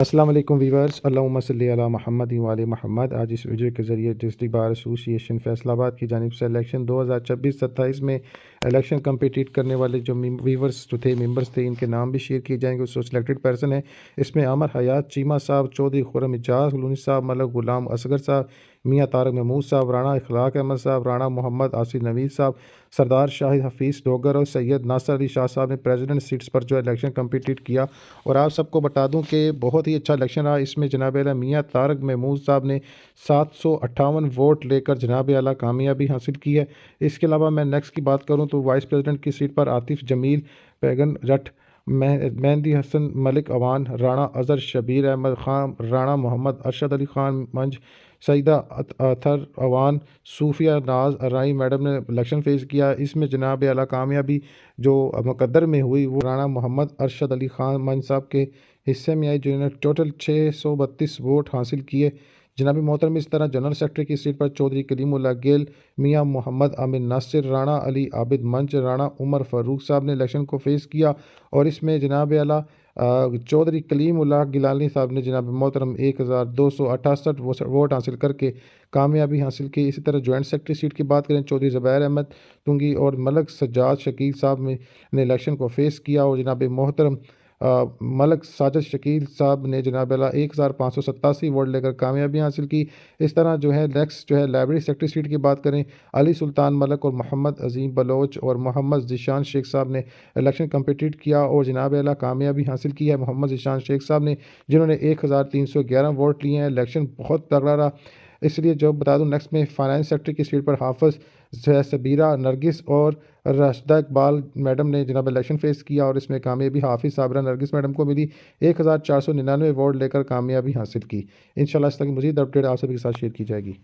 अस्सलाम वालेकुम वीवर्स, अल्लाहुम्मा सल्ली अला मुहम्मद व आले मुहम्मद। आज इस वीडियो के ज़रिए डिस्ट्रिक्ट बार एसोसिएशन फैसलाबाद की जानिब से इलेक्शन 2026-27 में इलेक्शन कम्पिटिट करने वाले जो वीवर्स जो थे मेंबर्स थे, इनके नाम भी शेयर किए जाएंगे। उससे सिलेक्टेड पर्सन है इसमें अमर हयात चीमा साहब, चौधरी खुर्रम इजाज़ लूनी साहब, मलक गुलाम असगर साहब, मियाँ तारक महमूद साहब, राणा इखलाक अहमद साहब, राणा मोहम्मद आसिफ नवीद साहब, सरदार शाहिद हफीज़ डोगर और सैयद नासर अली शाह साहब ने प्रेसिडेंट सीट्स पर जो इलेक्शन कम्पिटिट किया। और आप सबको बता दूं कि बहुत ही अच्छा इलेक्शन रहा। इसमें जनाब आला मियाँ तारक महमूद साहब ने 758 वोट लेकर जनाब आला कामयाबी हासिल की है। इसके अलावा मैं नेक्स्ट की बात करूं तो वाइस प्रेसिडेंट की सीट पर आतिफ जमील, पैगन जट, मेहंदी हसन, मलिक अवान, राणा अजहर, शबीर अहमद खान, राणा मोहम्मद अरशद अली खान मंज, सईदा अथर अवान, सूफिया नाज राई मैडम ने इलेक्शन फेस किया। इसमें जनाब आला कामयाबी जो मुकद्दर में हुई वो राणा मोहम्मद अरशद अली खान मंज साहब के हिस्से में आई, जिन्होंने टोटल 632 वोट हासिल किए। जनाब मोहतरम इस तरह जनरल सेक्रेटरी की सीट पर चौधरी कलीमुल्लाह गेल, मियाँ मोहम्मद आमिर नासिर, राणा अली आबिद मंच, राणा उमर फ़ारूक साहब ने इलेक्शन को फेस किया। और इसमें जनाब आला चौधरी कलीमुल्लाह गिलानी साहब ने जनाब मोहतरम 1268 वोट हासिल करके कामयाबी हासिल की। इसी तरह जॉइंट सेक्रेटरी सीट की बात करें, चौधरी ज़ुबैर अहमद तुंगी और मलक सज्जाद शकील साहब ने इलेक्शन को फेस किया। और जनाब मोहतरम मलक साजिद शकील साहब ने जनाब अला 1587 वोट लेकर कामयाबी हासिल की। इस तरह जो है नेक्स्ट जो है लाइब्रेरी सेक्रेटरी सीट की बात करें, अली सुल्तान मलक और मोहम्मद अजीम बलोच और मोहम्मद ज़ीशान शेख साहब ने इलेक्शन कम्पिटिट किया और जनाब अला कामयाबी हासिल की है मोहम्मद ज़ीशान शेख साहब ने, जिन्होंने 1311 वोट लिए हैं। इलेक्शन बहुत तगड़ा रहा। इसलिए जो बता दूं नेक्स्ट में फाइनेंस सेक्रेटरी की सीट पर हाफिज़ सबीरा नरगिस और राशिदा इकबाल मैडम ने जनाब इलेक्शन फेस किया। और इसमें कामयाबी हाफिज़ साबरा नरगिस मैडम को मिली, 1499 वोट लेकर कामयाबी हासिल की। इंशाल्लाह इस तरह की मज़ीद अपडेट आप सभी के साथ शेयर की जाएगी।